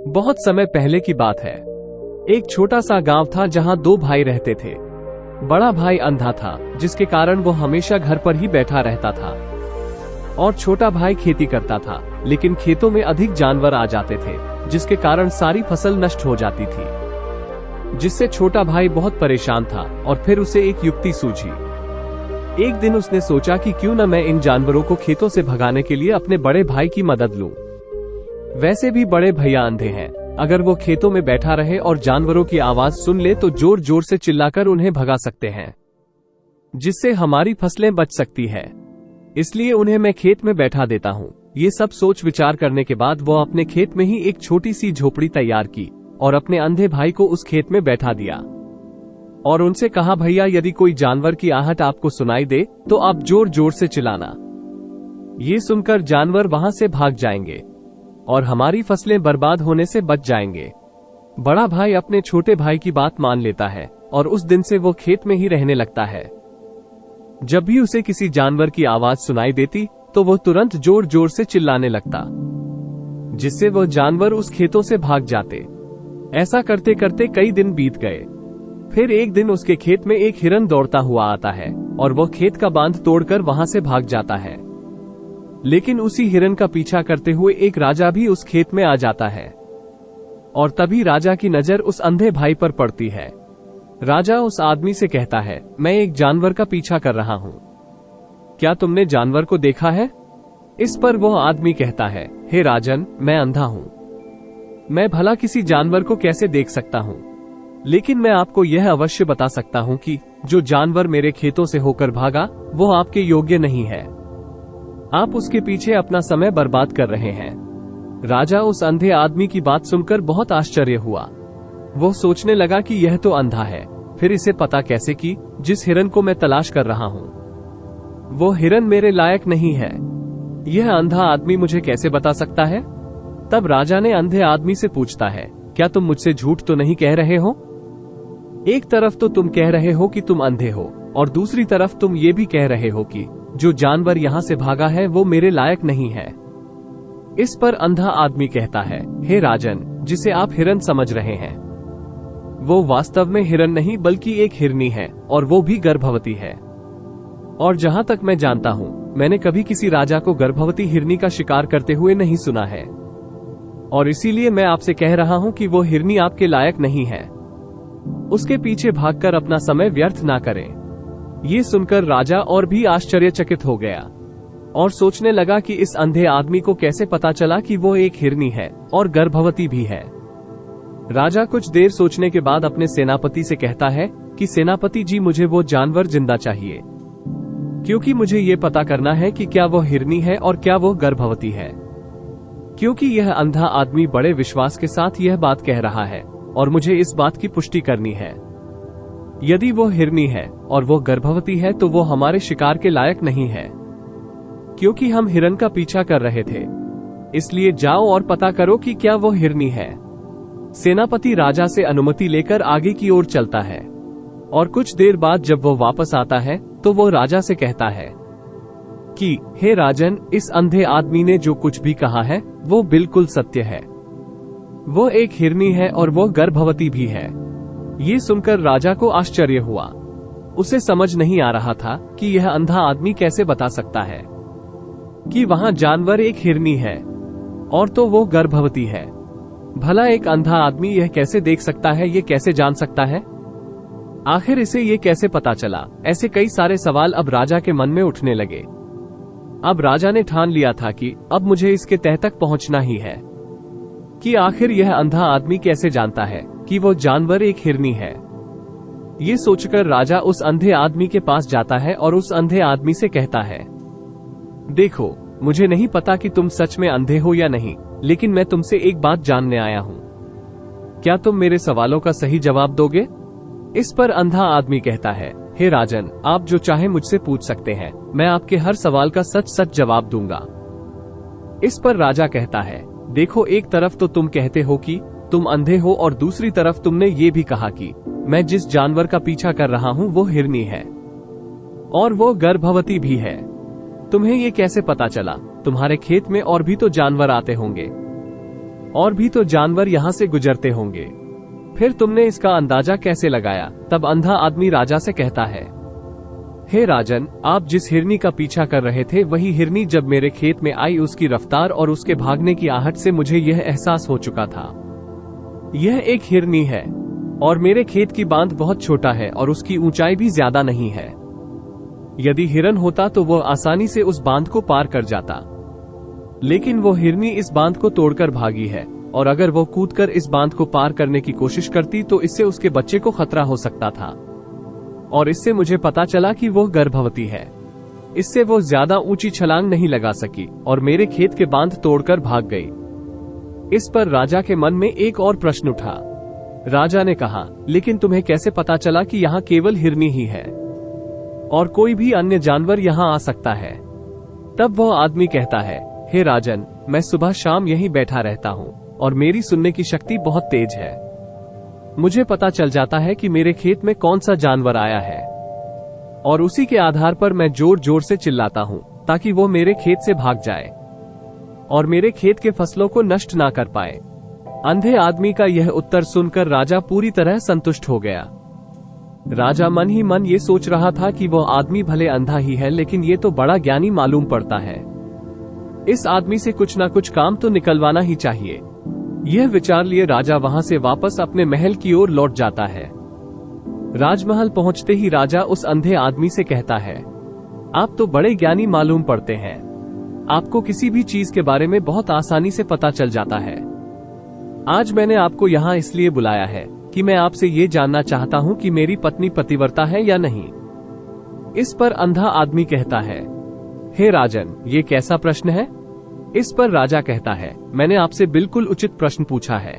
बहुत समय पहले की बात है। एक छोटा सा गांव था जहां दो भाई रहते थे। बड़ा भाई अंधा था, जिसके कारण वो हमेशा घर पर ही बैठा रहता था, और छोटा भाई खेती करता था, लेकिन खेतों में अधिक जानवर आ जाते थे, जिसके कारण सारी फसल नष्ट हो जाती थी, जिससे छोटा भाई बहुत परेशान था। और फिर उसे एक युक्ति सूझी। एक दिन उसने सोचा कि क्यों न मैं इन जानवरों को खेतों से भगाने के लिए अपने बड़े भाई की मदद लूं। वैसे भी बड़े भैया अंधे हैं, अगर वो खेतों में बैठा रहे और जानवरों की आवाज सुन ले तो जोर जोर से चिल्लाकर उन्हें भगा सकते हैं, जिससे हमारी फसलें बच सकती है। इसलिए उन्हें मैं खेत में बैठा देता हूँ। ये सब सोच विचार करने के बाद वो अपने खेत में ही एक छोटी सी झोपड़ी तैयार की और अपने अंधे भाई को उस खेत में बैठा दिया और उनसे कहा, भैया यदि कोई जानवर की आहट आपको सुनाई दे तो आप जोर जोर से चिल्लाना। ये सुनकर जानवर वहां से भाग जाएंगे और हमारी फसलें बर्बाद होने से बच जाएंगे। बड़ा भाई अपने छोटे भाई की बात मान लेता है और उस दिन से वो खेत में ही रहने लगता है। जब भी उसे किसी जानवर की आवाज सुनाई देती तो वो तुरंत जोर जोर से चिल्लाने लगता, जिससे वो जानवर उस खेतों से भाग जाते। ऐसा करते करते कई दिन बीत गए। फिर एक दिन उसके खेत में एक हिरन दौड़ता हुआ आता है और वो खेत का बांध तोड़कर वहां से भाग जाता है। लेकिन उसी हिरन का पीछा करते हुए एक राजा भी उस खेत में आ जाता है और तभी राजा की नजर उस अंधे भाई पर पड़ती है। राजा उस आदमी से कहता है, मैं एक जानवर का पीछा कर रहा हूँ, क्या तुमने जानवर को देखा है? इस पर वो आदमी कहता है, हे राजन, मैं अंधा हूँ, मैं भला किसी जानवर को कैसे देख सकता हूँ, लेकिन मैं आपको यह अवश्य बता सकता हूँ कि जो जानवर मेरे खेतों से होकर भागा वो आपके योग्य नहीं है। आप उसके पीछे अपना समय बर्बाद कर रहे हैं। राजा उस अंधे आदमी की बात सुनकर बहुत आश्चर्य हुआ। वो सोचने लगा कि यह तो अंधा है, फिर इसे पता कैसे कि जिस हिरन को मैं तलाश कर रहा हूँ वो हिरन मेरे लायक नहीं है, यह अंधा आदमी मुझे कैसे बता सकता है? तब राजा ने अंधे आदमी से पूछता है, क्या तुम मुझसे झूठ तो नहीं कह रहे हो? एक तरफ तो तुम कह रहे हो कि तुम अंधे हो और दूसरी तरफ तुम ये भी कह रहे हो कि जो जानवर यहाँ से भागा है वो मेरे लायक नहीं है। इस पर अंधा आदमी कहता है, हे राजन, जिसे आप हिरन समझ रहे हैं वो वास्तव में हिरन नहीं बल्कि एक हिरनी है, और वो भी गर्भवती है। और जहां तक मैं जानता हूं, मैंने कभी किसी राजा को गर्भवती हिरनी का शिकार करते हुए नहीं सुना है, और इसीलिए मैं आपसे कह रहा हूं कि वो हिरनी आपके लायक नहीं है। उसके पीछे भागकर अपना समय व्यर्थ ना करें। ये सुनकर राजा और भी आश्चर्यचकित हो गया और सोचने लगा कि इस अंधे आदमी को कैसे पता चला कि वो एक हिरनी है और गर्भवती भी है। राजा कुछ देर सोचने के बाद अपने सेनापति से कहता है कि सेनापति जी, मुझे वो जानवर जिंदा चाहिए, क्योंकि मुझे ये पता करना है कि क्या वो हिरनी है और क्या वो गर्भवती है। क्योंकि यह अंधा आदमी बड़े विश्वास के साथ यह बात कह रहा है और मुझे इस बात की पुष्टि करनी है। यदि वो हिरनी है और वो गर्भवती है तो वो हमारे शिकार के लायक नहीं है, क्योंकि हम हिरन का पीछा कर रहे थे। इसलिए जाओ और पता करो कि क्या वो हिरनी है। सेनापति राजा से अनुमति लेकर आगे की ओर चलता है और कुछ देर बाद जब वो वापस आता है तो वो राजा से कहता है कि हे राजन, इस अंधे आदमी ने जो कुछ भी कहा है वो बिल्कुल सत्य है। वो एक हिरनी है और वो गर्भवती भी है। ये सुनकर राजा को आश्चर्य हुआ। उसे समझ नहीं आ रहा था कि यह अंधा आदमी कैसे बता सकता है कि वहां जानवर एक हिरनी है और तो वो गर्भवती है। भला एक अंधा आदमी यह कैसे देख सकता है, ये कैसे जान सकता है? आखिर इसे ये कैसे पता चला? ऐसे कई सारे सवाल अब राजा के मन में उठने लगे। अब राजा ने ठान लिया था कि अब मुझे इसके तह तक पहुंचना ही है कि आखिर यह अंधा आदमी कैसे जानता है कि वो जानवर एक हिरनी है। ये सोचकर राजा उस अंधे आदमी के पास जाता है और उस अंधे आदमी से कहता है, देखो, मुझे नहीं पता कि तुम सच में अंधे हो या नहीं, लेकिन मैं तुमसे एक बात जानने आया हूँ। क्या तुम मेरे सवालों का सही जवाब दोगे? इस पर अंधा आदमी कहता है, हे राजन, आप जो चाहे मुझसे पूछ सकते हैं, मैं आपके हर सवाल का सच सच जवाब दूंगा। इस पर राजा कहता है, देखो, एक तरफ तो तुम कहते हो कि तुम अंधे हो और दूसरी तरफ तुमने ये भी कहा कि मैं जिस जानवर का पीछा कर रहा हूँ वो हिरनी है और वो गर्भवती भी है। तुम्हें ये कैसे पता चला? तुम्हारे खेत में और भी तो जानवर आते होंगे और भी तो जानवर यहाँ से गुजरते होंगे। फिर तुमने इसका अंदाजा कैसे लगाया? तब अंधा आदमी राजा से कहता है, हे राजन, आप जिस हिरनी का पीछा कर रहे थे वही हिरनी जब मेरे खेत में आई, उसकी रफ्तार और उसके भागने की आहट से मुझे यह एहसास हो चुका था। यह एक हिरनी है और मेरे खेत की बांध बहुत छोटा है और उसकी ऊंचाई भी ज्यादा नहीं है। यदि हिरन होता तो वह आसानी से उस बांध को पार कर जाता, लेकिन वो हिरनी इस बांध को तोड़कर भागी है और अगर वो कूदकर इस बांध को पार करने की कोशिश करती तो इससे उसके बच्चे को खतरा हो सकता था। और इससे मुझे पता चला कि वो गर्भवती है। इससे वो ज्यादा ऊंची छलांग नहीं लगा सकी और मेरे खेत के बांध तोड़कर भाग गई। इस पर राजा के मन में एक और प्रश्न उठा। राजा ने कहा, लेकिन तुम्हें कैसे पता चला कि यहाँ केवल हिरनी ही है और कोई भी अन्य जानवर यहाँ आ सकता है? तब वह आदमी कहता है, हे राजन, मैं सुबह शाम यहीं बैठा रहता हूँ और मेरी सुनने की शक्ति बहुत तेज है। मुझे पता चल जाता है कि मेरे खेत में कौन सा जानवर आया है और उसी के आधार पर मैं जोर जोर से चिल्लाता हूँ ताकि वो मेरे खेत से भाग जाए और मेरे खेत के फसलों को नष्ट ना कर पाए। अंधे आदमी का यह उत्तर सुनकर राजा पूरी तरह संतुष्ट हो गया। राजा मन ही मन ये सोच रहा था कि वह आदमी भले अंधा ही है, लेकिन ये तो बड़ा ज्ञानी मालूम पड़ता है। इस आदमी से कुछ ना कुछ काम तो निकलवाना ही चाहिए। यह विचार लिए राजा वहां से वापस अपने महल की ओर लौट जाता है। राजमहल पहुंचते ही राजा उस अंधे आदमी से कहता है, आप तो बड़े ज्ञानी मालूम पड़ते हैं। आपको किसी भी चीज के बारे में बहुत आसानी से पता चल जाता है। आज मैंने आपको यहाँ इसलिए बुलाया है कि मैं आपसे ये जानना चाहता हूँ कि मेरी पत्नी पतिव्रता है या नहीं। इस पर अंधा आदमी कहता है, हे राजन, ये कैसा प्रश्न है? इस पर राजा कहता है, मैंने आपसे बिल्कुल उचित प्रश्न पूछा है,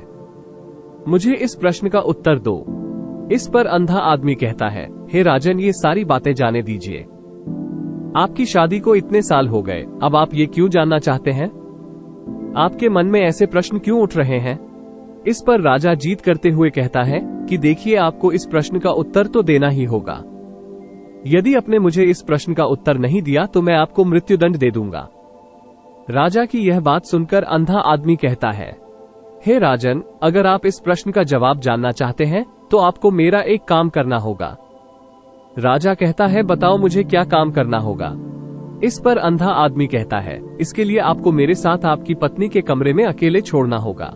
मुझे इस प्रश्न का उत्तर दो। इस पर अंधा आदमी कहता है, हे राजन, ये सारी बातें जाने दीजिए। आपकी शादी को इतने साल हो गए, अब आप ये क्यों जानना चाहते हैं? आपके मन में ऐसे प्रश्न क्यों उठ रहे हैं? इस पर राजा जीत करते हुए कहता है कि देखिए, आपको इस प्रश्न का उत्तर तो देना ही होगा। यदि आपने मुझे इस प्रश्न का उत्तर नहीं दिया तो मैं आपको मृत्युदंड दे दूंगा। राजा की यह बात सुनकर अंधा आदमी कहता है, हे राजन, अगर आप इस प्रश्न का जवाब जानना चाहते हैं तो आपको मेरा एक काम करना होगा। राजा कहता है, बताओ मुझे क्या काम करना होगा। इस पर अंधा आदमी कहता है, इसके लिए आपको मेरे साथ आपकी पत्नी के कमरे में अकेले छोड़ना होगा।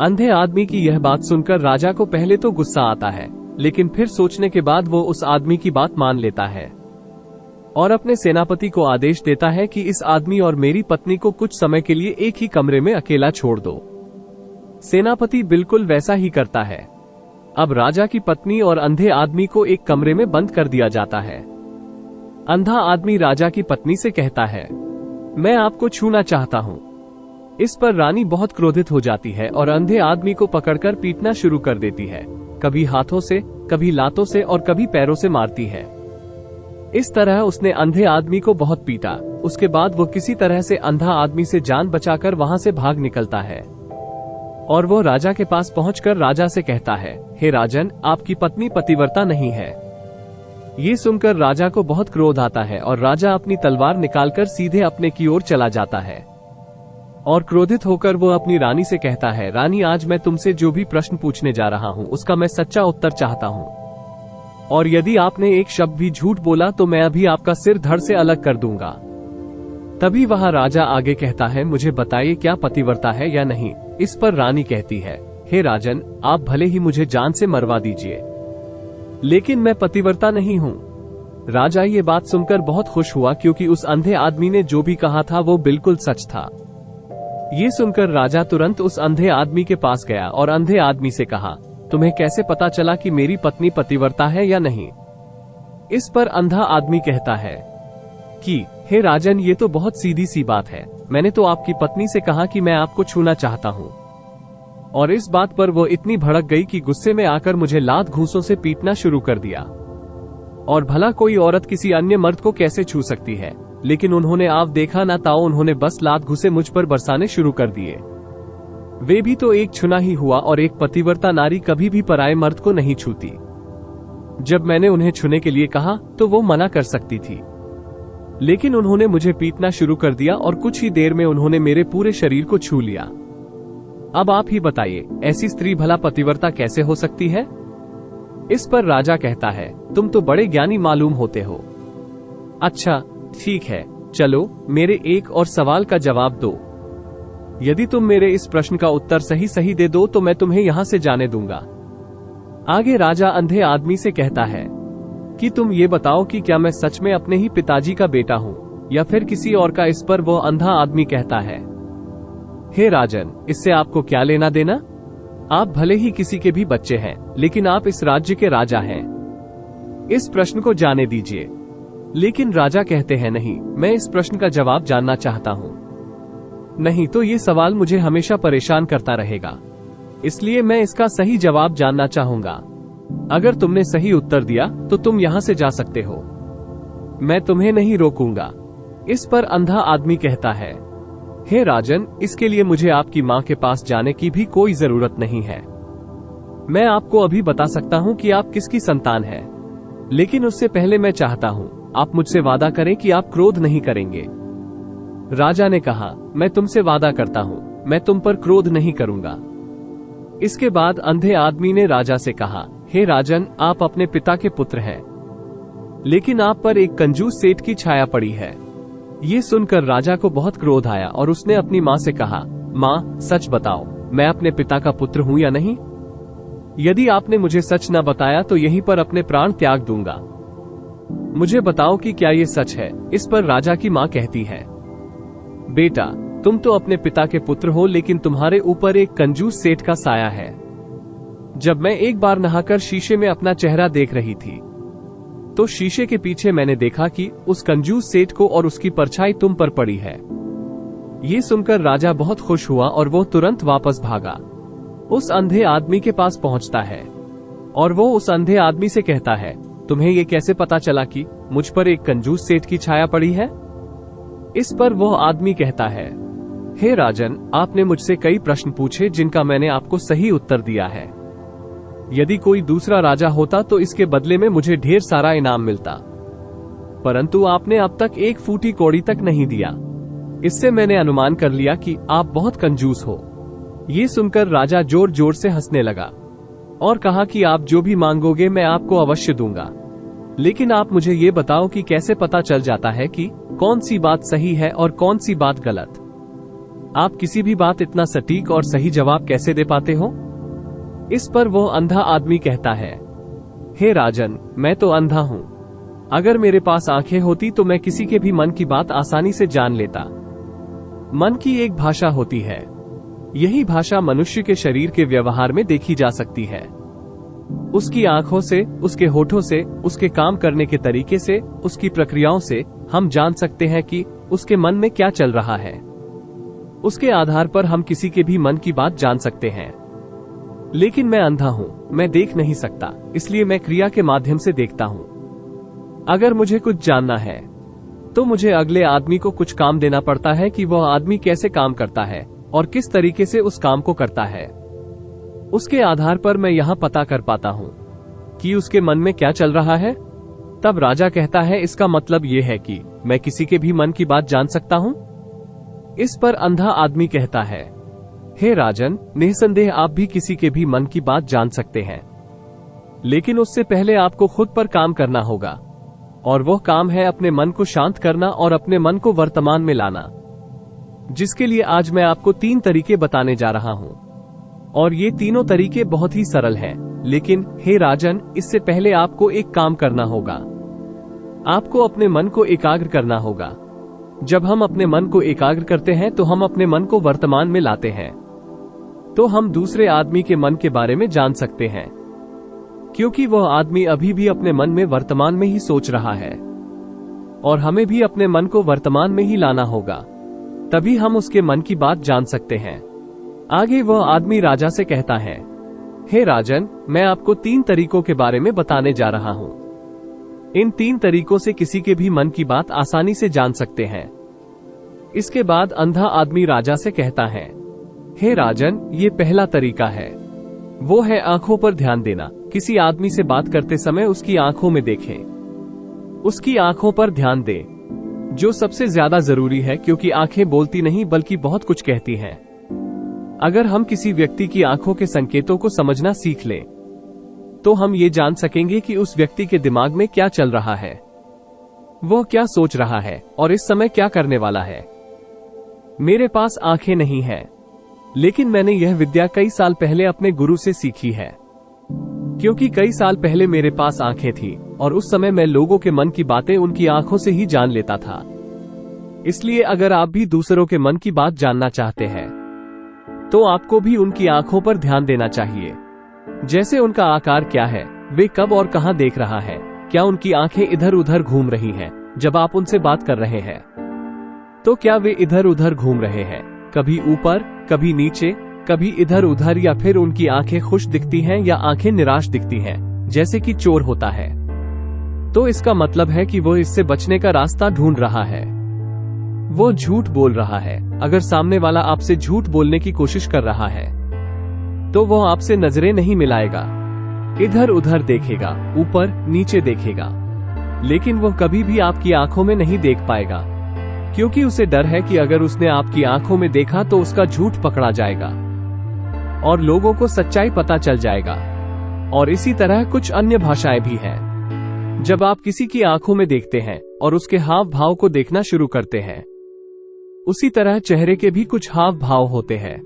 अंधे आदमी की यह बात सुनकर राजा को पहले तो गुस्सा आता है, लेकिन फिर सोचने के बाद वो उस आदमी की बात मान लेता है और अपने सेनापति को आदेश देता है कि इस आदमी और मेरी पत्नी को कुछ समय के लिए एक ही कमरे में अकेला छोड़ दो। सेनापति बिल्कुल वैसा ही करता है। अब राजा की पत्नी और अंधे आदमी को एक कमरे में बंद कर दिया जाता है। अंधा आदमी राजा की पत्नी से कहता है, मैं आपको छूना चाहता हूँ। इस पर रानी बहुत क्रोधित हो जाती है और अंधे आदमी को पकड़कर पीटना शुरू कर देती है, कभी हाथों से, कभी लातों से और कभी पैरों से मारती है। इस तरह उसने अंधे आदमी को बहुत पीटा। उसके बाद वो किसी तरह से अंधा आदमी से जान बचाकर वहां से भाग निकलता है और वो राजा के पास पहुंचकर राजा से कहता है, हे राजन, आपकी पत्नी पतिव्रता नहीं है। ये सुनकर राजा को बहुत क्रोध आता है और राजा अपनी तलवार निकालकर सीधे अपने की ओर चला जाता है और क्रोधित होकर वो अपनी रानी से कहता है, रानी, आज मैं तुमसे जो भी प्रश्न पूछने जा रहा हूँ उसका मैं सच्चा उत्तर चाहता हूँ और यदि आपने एक शब्द भी झूठ बोला तो मैं अभी आपका सिर धड़ से अलग कर दूंगा। तभी वह राजा आगे कहता है, मुझे बताइए क्या पतिव्रता है या नहीं। इस पर रानी कहती है, हे राजन, आप भले ही मुझे जान से मरवा दीजिए, लेकिन मैं पतिव्रता नहीं हूँ। राजा ये बात सुनकर बहुत खुश हुआ क्योंकि उस अंधे आदमी ने जो भी कहा था वो बिल्कुल सच था। ये सुनकर राजा तुरंत उस अंधे आदमी के पास गया और अंधे आदमी से कहा, तुम्हें कैसे पता चला कि मेरी पत्नी पतिव्रता है या नहीं? इस पर अंधा आदमी कहता है कि हे राजन, ये तो बहुत सीधी सी बात है। मैंने तो आपकी पत्नी से कहा कि मैं आपको छूना चाहता हूँ और इस बात पर वो इतनी भड़क गई कि गुस्से में आकर मुझे लात घूंसों से पीटना शुरू कर दिया। और भला कोई औरत किसी अन्य मर्द को कैसे छू सकती है? लेकिन उन्होंने आप देखा ना ताओ, उन्होंने बस लात घुसे मुझ पर बरसाने शुरू कर दिए। वे भी तो एक छुना ही हुआ और एक पतिव्रता नारी कभी भी पराये मर्द को नहीं छूती। जब मैंने उन्हें छूने के लिए कहा तो वो मना कर सकती थी, लेकिन उन्होंने मुझे पीटना शुरू कर दिया और कुछ ही देर में उन्होंने मेरे पूरे शरीर को छू लिया। अब आप ही बताइए, ऐसी स्त्री भला पतिव्रता कैसे हो सकती है? इस पर राजा कहता है, तुम तो बड़े ज्ञानी मालूम होते हो। अच्छा ठीक है, चलो मेरे एक और सवाल का जवाब दो। यदि तुम मेरे इस प्रश्न का उत्तर सही सही दे दो तो मैं तुम्हें यहां से जाने दूंगा। आगे राजा अंधे आदमी से कहता है कि तुम ये बताओ कि क्या मैं सच में अपने ही पिताजी का बेटा हूं या फिर किसी और का। इस पर वो अंधा आदमी कहता है, हे राजन, इससे आपको क्या लेना देना? आप भले ही किसी के भी बच्चे हैं, लेकिन आप इस राज्य के राजा हैं। इस प्रश्न को जाने दीजिए। लेकिन राजा कहते हैं, नहीं, मैं इस प्रश्न का जवाब जानना चाहता हूं। नहीं तो ये सवाल मुझे हमेशा परेशान करता रहेगा, इसलिए मैं इसका सही जवाब जानना चाहूंगा। अगर तुमने सही उत्तर दिया तो तुम यहां से जा सकते हो, मैं तुम्हें नहीं रोकूंगा। इस पर अंधा आदमी कहता है, हे राजन, इसके लिए मुझे आपकी मां के पास जाने की भी कोई जरूरत नहीं है। मैं आपको अभी बता सकता हूं कि आप किसकी संतान है, लेकिन उससे पहले मैं चाहता हूं आप मुझसे वादा करें कि आप क्रोध नहीं करेंगे। राजा ने कहा, मैं तुमसे वादा करता हूं, मैं तुम पर क्रोध नहीं करूंगा। इसके बाद अंधे आदमी ने राजा से कहा, हे राजन, आप अपने पिता के पुत्र हैं, लेकिन आप पर एक कंजूस सेठ की छाया पड़ी है। ये सुनकर राजा को बहुत क्रोध आया और उसने अपनी माँ से कहा, माँ, सच बताओ, मैं अपने पिता का पुत्र हूँ या नहीं? यदि आपने मुझे सच न बताया तो यहीं पर अपने प्राण त्याग दूंगा। मुझे बताओ कि क्या ये सच है? इस पर राजा की माँ कहती है, बेटा, तुम तो अपने पिता के पुत्र हो, लेकिन तुम्हारे ऊपर एक कंजूस सेठ का साया है। जब मैं एक बार नहाकर शीशे में अपना चेहरा देख रही थी तो शीशे के पीछे मैंने देखा कि उस कंजूस सेठ को और उसकी परछाई तुम पर पड़ी है। ये सुनकर राजा बहुत खुश हुआ और वो तुरंत वापस भागा। उस अंधे आदमी के पास पहुंचता है और वो उस अंधे आदमी से कहता है, तुम्हें ये कैसे पता चला कि मुझ पर एक कंजूस सेठ की छाया पड़ी है? इस पर वो आदमी कहता है, हे राजन, आपने मुझसे कई प्रश्न पूछे जिनका मैंने आपको सही उत्तर दिया है। यदि कोई दूसरा राजा होता तो इसके बदले में मुझे ढेर सारा इनाम मिलता, परंतु आपने अब तक एक फूटी कौड़ी तक नहीं दिया। इससे मैंने अनुमान कर लिया कि आप बहुत कंजूस हो। ये सुनकर राजा जोर जोर से हंसने लगा और कहा कि आप जो भी मांगोगे मैं आपको अवश्य दूंगा, लेकिन आप मुझे ये बताओ कि कैसे पता चल जाता है कि कौन सी बात सही है और कौन सी बात गलत? आप किसी भी बात इतना सटीक और सही जवाब कैसे दे पाते हो? इस पर वो अंधा आदमी कहता है, हे राजन, मैं तो अंधा हूं। अगर मेरे पास आंखें होती तो मैं किसी के भी मन की बात आसानी से जान लेता। मन की एक भाषा होती है, यही भाषा मनुष्य के शरीर के व्यवहार में देखी जा सकती है। उसकी आंखों से, उसके होठों से, उसके काम करने के तरीके से, उसकी प्रक्रियाओं से हम जान सकते हैं कि उसके मन में क्या चल रहा है। उसके आधार पर हम किसी के भी मन की बात जान सकते हैं। लेकिन मैं अंधा हूं, मैं देख नहीं सकता, इसलिए मैं क्रिया के माध्यम से देखता हूं। अगर मुझे कुछ जानना है तो मुझे अगले आदमी को कुछ काम देना पड़ता है कि वह आदमी कैसे काम करता है और किस तरीके से उस काम को करता है। उसके आधार पर मैं यहां पता कर पाता हूं कि उसके मन में क्या चल रहा है। तब राजा कहता है, इसका मतलब यह है कि मैं किसी के भी मन की बात जान सकता हूं? इस पर अंधा आदमी कहता है, हे राजन, निसंदेह आप भी किसी के भी मन की बात जान सकते हैं, लेकिन उससे पहले आपको खुद पर काम करना होगा, और वह काम है अपने मन को शांत करना और अपने मन को वर्तमान में लाना, जिसके लिए आज मैं आपको 3 तरीके बताने जा रहा हूं। और ये तीनों तरीके बहुत ही सरल हैं, लेकिन हे राजन, इससे पहले आपको एक काम करना होगा। आपको अपने मन को एकाग्र करना होगा। जब हम अपने मन को एकाग्र करते हैं तो हम अपने मन को वर्तमान में लाते हैं, तो हम दूसरे आदमी के मन के बारे में जान सकते हैं, क्योंकि वह आदमी अभी भी अपने मन में वर्तमान में ही सोच रहा है, और हमें भी अपने मन को वर्तमान में ही लाना होगा, तभी हम उसके मन की बात जान सकते हैं। आगे वह आदमी राजा से कहता है, हे राजन, मैं आपको 3 तरीकों के बारे में बताने जा रहा हूं। इन 3 तरीकों से किसी के भी मन की बात आसानी से जान सकते हैं। इसके बाद अंधा आदमी राजा से कहता है, हे राजन, ये पहला तरीका है, वो है आंखों पर ध्यान देना। किसी आदमी से बात करते समय उसकी आंखों में देखें, उसकी आंखों पर ध्यान दें, जो सबसे ज्यादा जरूरी है, क्योंकि आंखें बोलती नहीं बल्कि बहुत कुछ कहती हैं। अगर हम किसी व्यक्ति की आंखों के संकेतों को समझना सीख लें, तो हम ये जान सकेंगे कि उस व्यक्ति के दिमाग में क्या चल रहा है, वो क्या सोच रहा है और इस समय क्या करने वाला है। मेरे पास आंखें नहीं हैं, लेकिन मैंने यह विद्या कई साल पहले अपने गुरु से सीखी है। क्योंकि कई साल पहले मेरे पास आंखें थी और उस समय मैं लोगों के मन की बातें उनकी आंखों से ही जान लेता था। इसलिए अगर आप भी दूसरों के मन की बात जानना चाहते हैं, तो आपको भी उनकी आंखों पर ध्यान देना चाहिए। जैसे उनका आकार क्या है, वे कब और कहां देख रहा है, क्या उनकी आंखें इधर उधर घूम रही हैं जब आप उनसे बात कर रहे हैं, तो क्या वे इधर उधर घूम रहे हैं, कभी ऊपर कभी नीचे, कभी इधर उधर, या फिर उनकी आंखें खुश दिखती हैं या आंखें निराश दिखती हैं, जैसे कि चोर होता है, तो इसका मतलब है कि वो इससे बचने का रास्ता ढूंढ रहा है, वो झूठ बोल रहा है। अगर सामने वाला आपसे झूठ बोलने की कोशिश कर रहा है, तो वो आपसे नजरें नहीं मिलाएगा, इधर उधर देखेगा, ऊपर नीचे देखेगा, लेकिन वो कभी भी आपकी आंखों में नहीं देख पाएगा, क्योंकि उसे डर है कि अगर उसने आपकी आंखों में देखा तो उसका झूठ पकड़ा जाएगा और लोगों को सच्चाई पता चल जाएगा। और इसी तरह कुछ अन्य भाषाएं भी हैं। जब आप किसी की आंखों में देखते हैं और उसके हाव भाव को देखना शुरू करते हैं, उसी तरह चेहरे के भी कुछ हाव भाव होते हैं,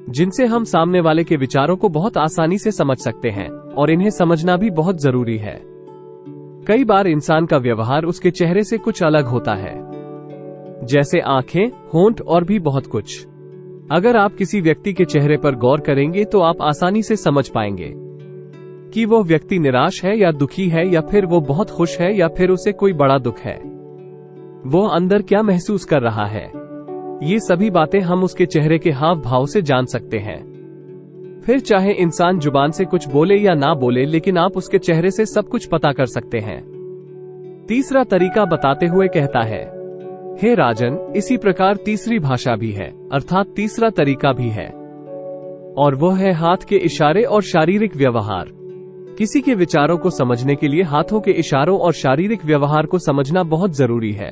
जिनसे हम सामने वाले के विचारों को बहुत आसानी से समझ सकते हैं, और इन्हें समझना भी बहुत जरूरी है। कई बार इंसान का व्यवहार उसके चेहरे से कुछ अलग होता है, जैसे आंखें, होंठ और भी बहुत कुछ। अगर आप किसी व्यक्ति के चेहरे पर गौर करेंगे तो आप आसानी से समझ पाएंगे कि वो व्यक्ति निराश है या दुखी है, या फिर वो बहुत खुश है, या फिर उसे कोई बड़ा दुख है, वो अंदर क्या महसूस कर रहा है। ये सभी बातें हम उसके चेहरे के हाव भाव से जान सकते हैं। फिर चाहे इंसान जुबान से कुछ बोले या ना बोले, लेकिन आप उसके चेहरे से सब कुछ पता कर सकते हैं। तीसरा तरीका बताते हुए कहता है, हे राजन, इसी प्रकार तीसरी भाषा भी है, अर्थात तीसरा तरीका भी है, और वो है हाथ के इशारे और शारीरिक व्यवहार। किसी के विचारों को समझने के लिए हाथों के इशारों और शारीरिक व्यवहार को समझना बहुत जरूरी है।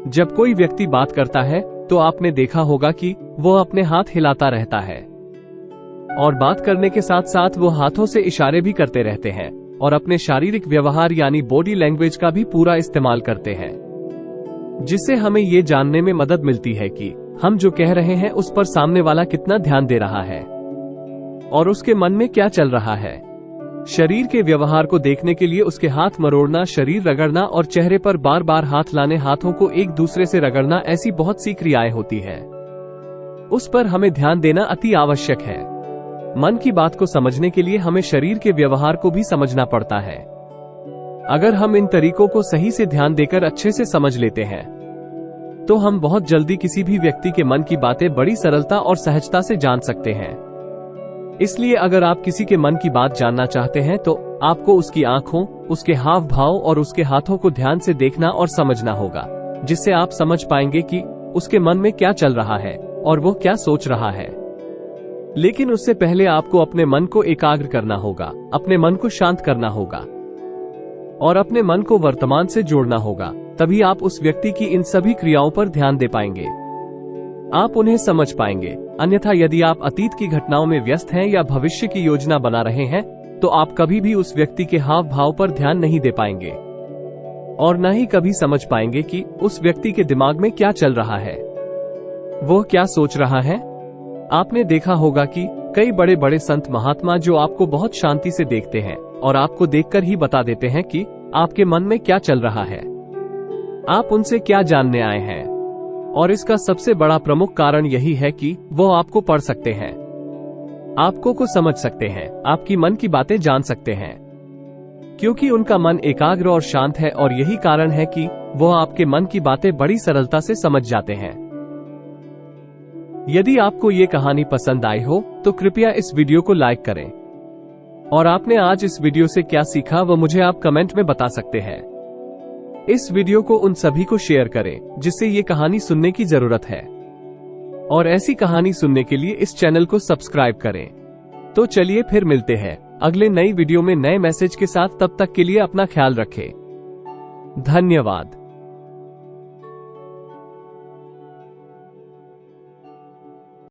जब कोई व्यक्ति बात करता है तो आपने देखा होगा कि वो अपने हाथ हिलाता रहता है, और बात करने के साथ साथ वो हाथों से इशारे भी करते रहते हैं, और अपने शारीरिक व्यवहार यानी बॉडी लैंग्वेज का भी पूरा इस्तेमाल करते हैं, जिससे हमें ये जानने में मदद मिलती है कि हम जो कह रहे हैं उस पर सामने वाला कितना ध्यान दे रहा है और उसके मन में क्या चल रहा है। शरीर के व्यवहार को देखने के लिए उसके हाथ मरोड़ना, शरीर रगड़ना और चेहरे पर बार बार हाथ लाने, हाथों को एक दूसरे से रगड़ना, ऐसी बहुत सी क्रियाएं होती है। उस पर हमें ध्यान देना अति आवश्यक है। मन की बात को समझने के लिए हमें शरीर के व्यवहार को भी समझना पड़ता है। अगर हम इन तरीकों को सही से ध्यान देकर अच्छे से समझ लेते हैं, तो हम बहुत जल्दी किसी भी व्यक्ति के मन की बातें बड़ी सरलता और सहजता से जान सकते हैं। इसलिए अगर आप किसी के मन की बात जानना चाहते हैं, तो आपको उसकी आंखों, उसके हाव भाव और उसके हाथों को ध्यान से देखना और समझना होगा, जिससे आप समझ पाएंगे कि उसके मन में क्या चल रहा है और वो क्या सोच रहा है। लेकिन उससे पहले आपको अपने मन को एकाग्र करना होगा, अपने मन को शांत करना होगा और अपने मन को वर्तमान से जोड़ना होगा। तभी आप उस व्यक्ति की इन सभी क्रियाओं पर ध्यान दे पाएंगे, आप उन्हें समझ पाएंगे। अन्यथा यदि आप अतीत की घटनाओं में व्यस्त हैं या भविष्य की योजना बना रहे हैं, तो आप कभी भी उस व्यक्ति के हाव भाव पर ध्यान नहीं दे पाएंगे और न ही कभी समझ पाएंगे कि उस व्यक्ति के दिमाग में क्या चल रहा है, वो क्या सोच रहा है। आपने देखा होगा कि कई बड़े बड़े संत महात्मा जो आपको बहुत शांति से देखते हैं और आपको देखकर ही बता देते हैं कि आपके मन में क्या चल रहा है, आप उनसे क्या जानने आए हैं। और इसका सबसे बड़ा प्रमुख कारण यही है कि वो आपको पढ़ सकते हैं, आपको को समझ सकते हैं, आपकी मन की बातें जान सकते हैं, क्योंकि उनका मन एकाग्र और शांत है, और यही कारण है कि वो आपके मन की बातें बड़ी सरलता से समझ जाते हैं। यदि आपको ये कहानी पसंद आई हो तो कृपया इस वीडियो को लाइक करें, और आपने आज इस वीडियो से क्या सीखा वो मुझे आप कमेंट में बता सकते हैं। इस वीडियो को उन सभी को शेयर करें जिससे ये कहानी सुनने की जरूरत है, और ऐसी कहानी सुनने के लिए इस चैनल को सब्सक्राइब करें। तो चलिए फिर मिलते हैं अगले नई वीडियो में नए मैसेज के साथ। तब तक के लिए अपना ख्याल रखें। धन्यवाद।